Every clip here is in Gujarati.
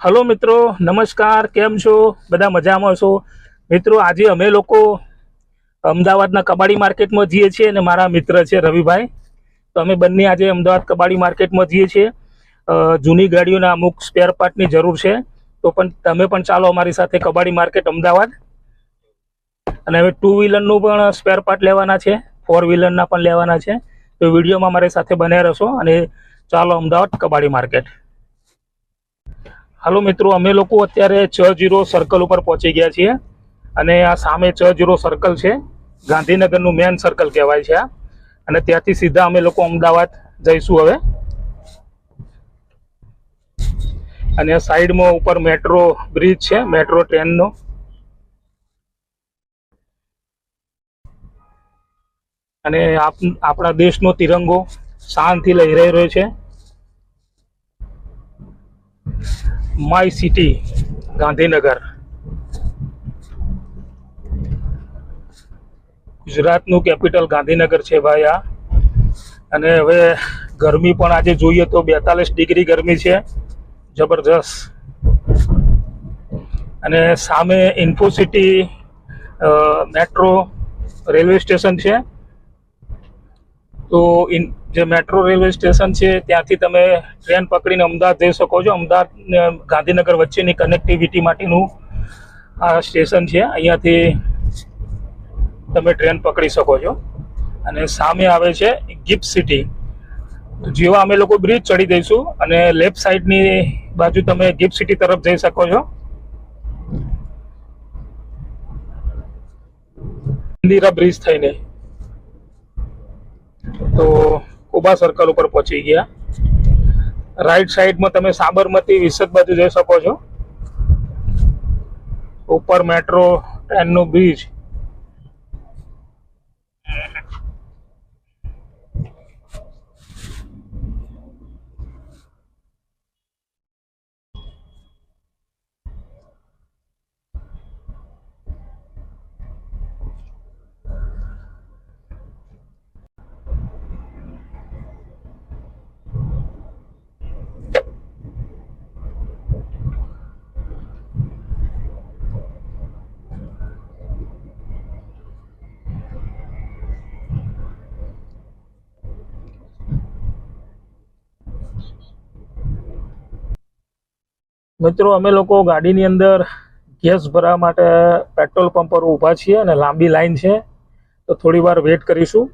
हेलो मित्रों, नमस्कार। केम छो? बधा मजामां छो? मित्रों, आज अमे लोको अमदावादना कबाड़ी मार्केट में जीए छीए ने मारा मित्र छे रविभाई। तो अमे बंने आज अमदावाद कबाड़ी मार्केट में जीए छीए। जूनी गाड़ीओना अमुक स्पेर पार्टनी जरूर छे, तो पण तमे पण चालो अमारी साथे कबाड़ी मार्केट अमदावाद। अने हवे टू व्हीलरनुं पण स्पेर पार्ट लेवाना छे, फोर व्हीलरना पण लेवाना छे। तो विडियोमां मारी साथे बने रहो अने चालो अमदावाद कबाड़ी मार्केट। हेलो मित्रों, अमे लोग अत्यारे 60 सर्कल पर पहुंची गया छे अने आ सामे 60 सर्कल छे, गांधीनगरनुं मेन सर्कल कहेवाय छे। अने त्याथी सीधा अमे लोग अमदावाद जईशुं हवे। अने साइड में ऊपर मेट्रो ब्रिज छे, मेट्रो ट्रेन नो। अने आपणा देशनो तिरंगो शानथी लहराई रह्यो छे। माय सिटी गांधीनगर, गुजरातનું कैपिटल गांधीनगर छे भाई आ। अने हवे गरमी पण आजे जोईए तो 42 डिग्री गरमी छे, जबरदस्त। अने सामे इन्फोसिटी मेट्रो रेलवे स्टेशन छे। तो जे मेट्रो रेलवे स्टेशन है त्याथी तमे ट्रेन पकड़ीने अमदावाद जई शको छो। अमदावाद ने गांधीनगर वच्चेनी कनेक्टिविटी माटेनुं आ स्टेशन है, अहींयाथी तमे ट्रेन पकड़ी शको छो। अने सामे आवे छे गिफ्ट सिटी। तो जेवा अमे लोको ब्रिज चढ़ी जईशुं अने लेफ्ट साइडनी बाजू तमे गिफ्ट सिटी तरफ जई शको छो। इंदिरा ब्रिज थईने तो कोबा सर्कल पर पहुंची गया। राइट साइड में तमे साबरमती विसद बाजू जई शको छो। ऊपर मेट्रो ट्रेन नो ब्रिज। मित्रों, अमे लोग गाड़ी अंदर गैस भरवा माटे पेट्रोल पंप पर ऊभा छीए अने लांबी लाइन छे। तो थोड़ी वार वेट करीशुं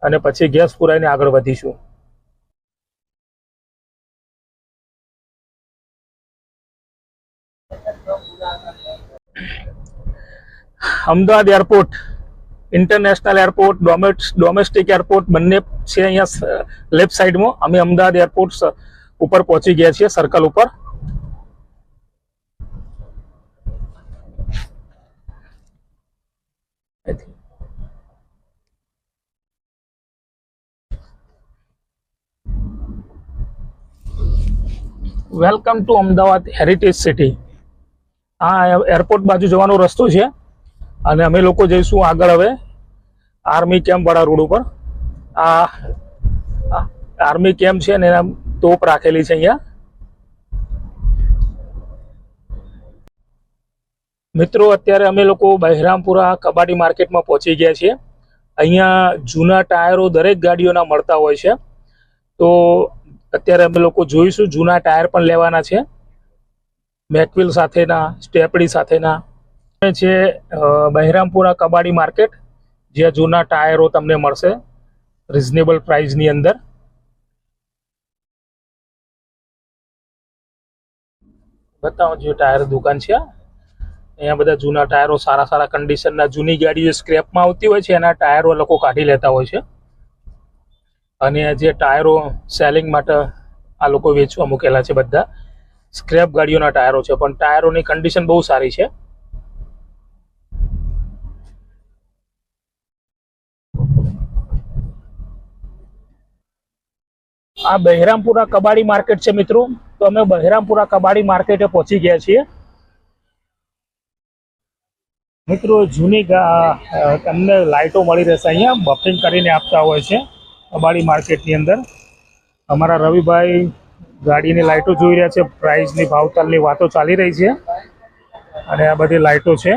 अने पछी गैस पुराईने आगळ वधीशुं। Ahmedabad airport, international airport, domestic airport बंने छे अहींया लेफ्ट साइड में। अमे अमदावाद एरपोर्ट ऊपर पहुंची गया छीए, सर्कल ऊपर। Welcome to Ahmedabad heritage city. आ एरपोर्ट बाजू जवानो रस्तो छे अने अमे लोको जईशुं आगळ हवे आर्मी केम्प वाळा रोड पर। आ आर्मी केम्प छे ने तोप राखेली छे अहींया। मित्रों, अत्यारे अमे लोको बहिरामपुरा कबाड़ी मार्केट में पहुंची गया छीए। अहींया जूना टायरो दरेक गाड़ीओना मळता होय छे। तो अत्यारे अमे लोको जोईशुं जूना टायर पण लेवाना छे, मैकविल साथेना, स्टेपडी साथेना छे। बहिरामपुरा कबाड़ी मार्केट, ज्यां जूना टायरो तमने मळशे रिजनेबल प्राइस नी अंदर। बताओ जो टायर दुकान छे, अहींया बधा जूना टायरो सारा सारा कंडीशनना, जूनी गाड़ी स्क्रेपमां आवती होय छे एना टायरो लोको काढी लेता होय छे। अने जे टायरो सेलिंग माटे आ लोको वेचवा मूकेला छे, बधा स्क्रेप गाड़ीओना टायरो छे, पण टायरोनी कंडीशन बहु सारी छे। आ बहिरामपुरा कबाड़ी मार्केट छे मित्रों। तो अमे बहिरामपुरा कबाड़ी मार्केटे पहुंची गया छीए। मित्रों, जूनी तमने लाइटो मळी रहेशे, अहींया बफिंग करीने आपता होय छे कबाड़ी मार्केटनी अंदर। अमरा रविभाई ગાડીની લાઇટો જોઈ રહ્યા છે, પ્રાઇઝની ભાવતાલની વાતો ચાલી રહી છે અને આ બધી લાઇટો છે.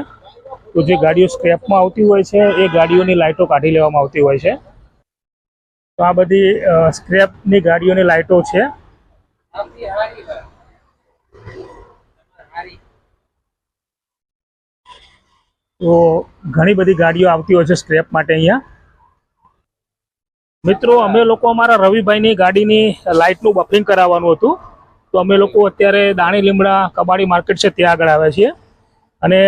તો જે ગાડીઓ સ્ક્રેપમાં આવતી હોય છે એ ગાડીઓની લાઇટો કાઢી લેવામાં આવતી હોય છે. તો આ બધી સ્ક્રેપની ગાડીઓની લાઇટો છે. તો ઘણી બધી ગાડીઓ આવતી હોય છે સ્ક્રેપ માટે અહીંયા. મિત્રો, અમે લોકો અમારા રવિભાઈની ગાડીની લાઇટનું બફરિંગ કરાવવાનું હતું. તો અમે લોકો અત્યારે દાણી લીમડા કબાડી માર્કેટ છે ત્યાં આગળ આવ્યા છીએ અને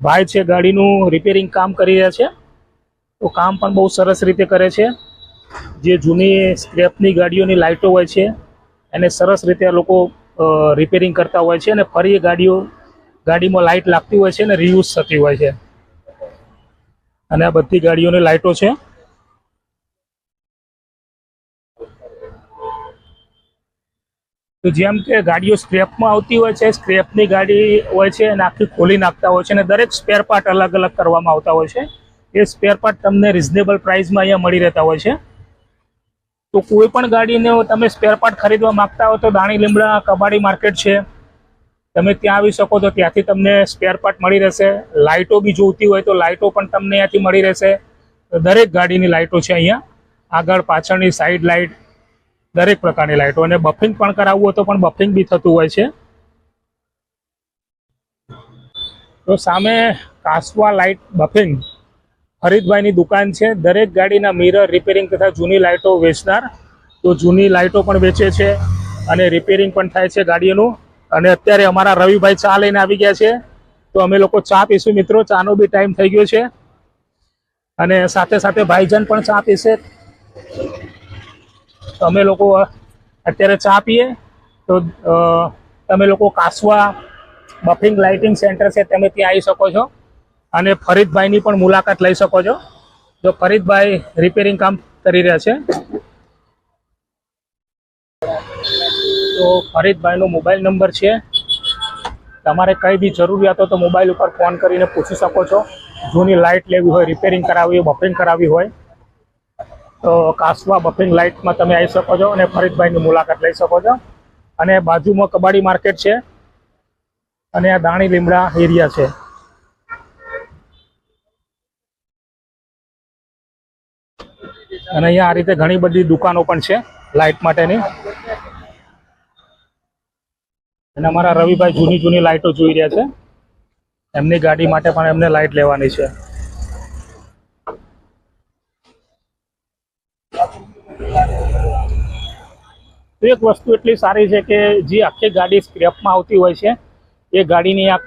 ભાઈ છે ગાડીનું રિપેરિંગ કામ કરી રહ્યા છે. તો કામ પણ બહુ સરસ રીતે કરે છે. જે જૂની સ્ક્રેપની ગાડીઓની લાઇટો હોય છે એને સરસ રીતે આ લોકો રિપેરિંગ કરતા હોય છે અને ફરી એ ગાડીમાં લાઇટ લાગતી હોય છે અને રીયુઝ થતી હોય છે. અને આ બધી ગાડીઓની લાઇટો છે. તો જેમ કે ગાડીઓ સ્ક્રેપમાં આવતી હોય છે, સ્ક્રેપની ગાડી હોય છે અને આખી ખોલી નાખતા હોય છે અને દરેક સ્પેર પાર્ટ અલગ અલગ કરવામાં આવતા હોય છે. એ સ્પેર પાર્ટ તમને રિઝનેબલ પ્રાઇસમાં અહીંયા મળી રહેતા હોય છે. તો કોઈ પણ ગાડીને તમે સ્પેર પાર્ટ ખરીદવા માંગતા હો તો દાણી લીમડા કબાડી માર્કેટ છે, તમે ત્યાં આવી શકો તો ત્યાંથી તમને સ્પેર પાર્ટ મળી રહેશે. લાઇટો બી જોઈતી હોય તો લાઇટો પણ તમને ત્યાંથી મળી રહેશે. દરેક ગાડીની લાઇટો છે અહીંયા, આગળ પાછળની સાઈડ લાઇટ, દરેક પ્રકારની લાઇટો. અને બફરિંગ પણ કરાવવું હોય તો પણ બફરિંગ બી થતું હોય છે. તો સામે કાસવા લાઇટ બફરિંગ ફરીદભાઈની દુકાન છે. દરેક ગાડીના મિરર રિપેરિંગ તથા જૂની લાઇટો વેચનાર. તો જૂની લાઇટો પણ વેચે છે અને રિપેરિંગ પણ થાય છે ગાડીઓનું. અને અત્યારે અમારા રવિભાઈ ચા લઈને આવી ગયા છે. તો અમે લોકો ચા પીશું મિત્રો, ચાનો બી ટાઈમ થઈ ગયો છે અને સાથે સાથે ભાઈજાન પણ ચા પીશે. તો અમે લોકો અત્યારે ચા પીએ. તો તમે લોકો કાસવા બફરિંગ લાઇટિંગ સેન્ટર છે તમે ત્યાં આવી શકો છો અને ફરીદભાઈની પણ મુલાકાત લઈ શકો છો. જો ફરીદભાઈ રિપેરિંગ કામ કરી રહ્યા છે. તો ફરીદભાઈનો મોબાઈલ નંબર છે. તમારે કંઈ બી જરૂરિયાત હોય તો મોબાઈલ ઉપર ફોન કરીને પૂછી શકો છો. જૂની લાઇટ લેવી હોય, રિપેરિંગ કરાવવી હોય, બફરિંગ કરાવવી હોય તો કાસવા બફરિંગ લાઇટમાં તમે આવી શકો છો અને ફરીદભાઈની મુલાકાત લઈ શકો છો. અને બાજુમાં કબાડી માર્કેટ છે અને આ દાણી લીમડા એરિયા છે. અને અહીંયા આ રીતે ઘણી બધી દુકાનો પણ છે લાઇટ માટેની. અને અમારા રવિભાઈ જૂની લાઇટો જોઈ રહ્યા છે. એમની ગાડી માટે પણ એમને લાઇટ લેવાની છે. તો એક વસ્તુ એટલી સારી છે કે જે આખી ગાડી સ્ક્રેપમાં આવતી હોય છે એ ગાડીની આ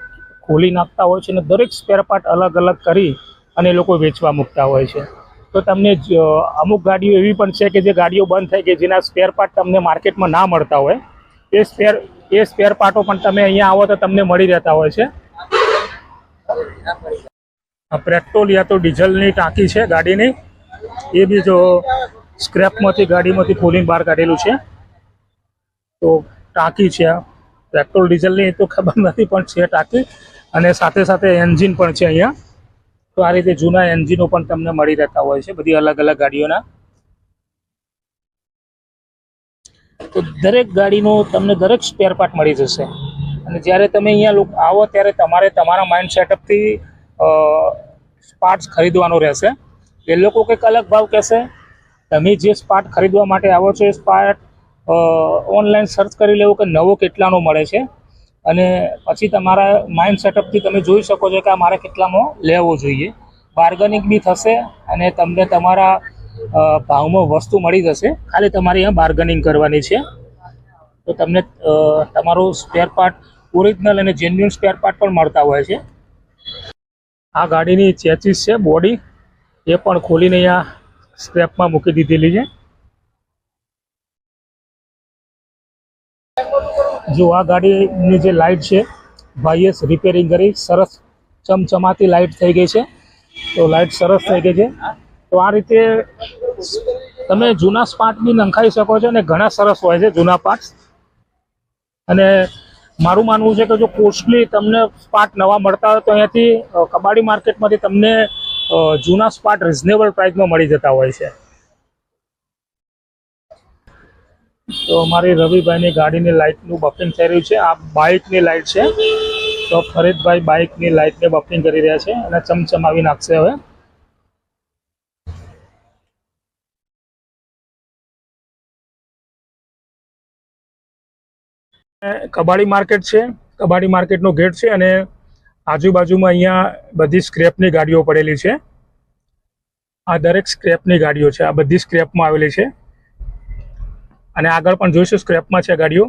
ખોલી નાખતા હોય છે અને દરેક સ્પેર પાર્ટ અલગ અલગ કરી અને એ લોકો વેચવા મૂકતા હોય છે. તો તમને અમુક ગાડીઓ એવી પણ છે કે જે ગાડીઓ બંધ થઈ ગઈ, જેના સ્પેર પાર્ટ તમને માર્કેટમાં ના મળતા હોય, એ સ્પેર પાર્ટો પણ તમે અહીંયા આવો તો તમને મળી રહેતા હોય છે. પેટ્રોલ યા તો ડીઝલની ટાંકી છે ગાડીની, એ બી જો સ્ક્રેપમાંથી ગાડીમાંથી ખોલીને બહાર કાઢેલું છે. તો ટાંકી છે, પેટ્રોલ ડીઝલની તો ખબર નથી પણ છે ટાંકી. અને સાથે સાથે એન્જિન પણ છે અહીંયા. તો આ રીતે જૂના એન્જિનો પણ તમને મળી રહેતા હોય છે બધી અલગ અલગ ગાડીઓના. તો દરેક ગાડીનો તમને દરેક સ્પેર પાર્ટ મળી જશે. અને જ્યારે તમે અહીંયા આવો ત્યારે તમારે તમારા માઇન્ડ સેટઅપથી પાર્ટ્સ ખરીદવાનો રહેશે. એ લોકો કંઈક અલગ ભાવ કહેશે. તમે જે પાર્ટ ખરીદવા માટે આવો છો એ પાર્ટ ઓનલાઈન સર્ચ કરી લેવું કે નવો કેટલાનો મળે છે અને પછી તમારા માઇન્ડ સેટઅપથી તમે જોઈ શકો છો કે આ મારે કેટલામાં લેવો જોઈએ. બાર્ગેનિંગ બી થશે અને તમને તમારા ભાવમાં વસ્તુ મળી જશે. ખાલી તમારે અહીંયા બાર્ગેનિંગ કરવાની છે. તો તમને તમારું સ્પેર પાર્ટ ઓરિજિનલ અને જેન્યુઅન સ્પેર પાર્ટ પણ મળતા હોય છે. આ ગાડીની ચેચીસ છે, બોડી, એ પણ ખોલીને અહીંયા સ્ક્રેપમાં મૂકી દીધેલી છે. જો આ ગાડીની જે લાઇટ છે ભાઈએ રિપેરિંગ કરી સરસ ચમચમાતી લાઇટ થઈ ગઈ છે. તો લાઇટ સરસ થઈ ગઈ છે. તો આ રીતે તમે જૂના પાર્ટ બી નંખાઈ શકો છો અને ઘણા સરસ હોય છે જૂના પાર્ટ્સ. અને મારું માનવું છે કે જો કોસ્ટલી તમને પાર્ટ નવા મળતા હોય તો અહીંયાથી કબાડી માર્કેટમાંથી તમને જૂના પાર્ટ રિઝનેબલ પ્રાઇસમાં મળી જતા હોય છે. તો અમારી રવિભાઈની ગાડીની લાઇટનું બફિંગ થઈ રહ્યું છે. આ બાઇકની લાઇટ છે, તો ફરીદભાઈ બાઇકની લાઇટને બફિંગ કરી રહ્યા છે અને ચમચમાવી નાખશે હવે. કબાડી માર્કેટ છે, કબાડી માર્કેટનો ગેટ છે અને આજુબાજુમાં અહીંયા બધી સ્ક્રેપની ગાડીઓ પડેલી છે. આ દરેક સ્ક્રેપની ગાડીઓ છે, આ બધી સ્ક્રેપમાં આવેલી છે અને આગળ પણ જોઈશું સ્ક્રેપમાં છે ગાડીઓ.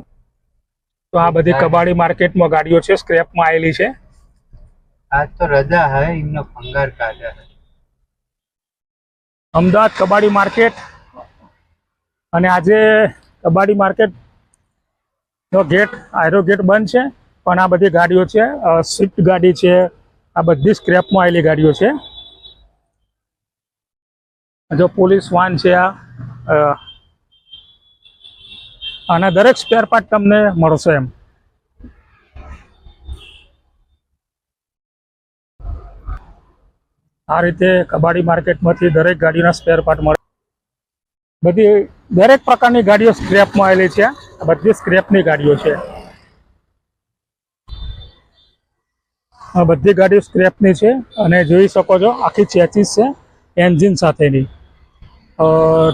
તો આ બધી કબાડી માર્કેટમાં ગાડીઓ છે, સ્ક્રેપમાં આવેલી છે. आज तो रजा है, इनने भंगार काटा है. અમદાવાદ કબાડી માર્કેટ, અને આજે કબાડી માર્કેટ નો ગેટ આયરો ગેટ બંધ છે, પણ આ બધી ગાડીઓ છે, સ્વિફ્ટ ગાડી છે, આ બધી સ્ક્રેપમાં આવેલી ગાડીઓ છે. જો પોલીસ વાન છે, આના દરેક સ્પેર પાર્ટ તમને મળશે એમ. આ રીતે કબાડી માર્કેટમાંથી દરેક ગાડીના સ્પેર પાર્ટ મળે. બધી દરેક પ્રકારની ગાડીઓ સ્ક્રેપમાં આવેલી છે, આ બધી સ્ક્રેપની ગાડીઓ છે. આ બધી ગાડીઓ સ્ક્રેપની છે અને જોઈ શકો છો આખી ચેચીસ છે એન્જિન સાથેની.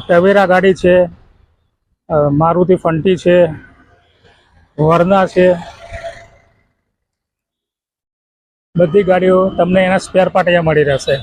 ટવેરા ગાડી છે, મારુતિ ફંટી છે, વર્ના છે, બધી ગાડીઓ તમને એના સ્પેર પાર્ટ અહીંયા મળી રહેશે.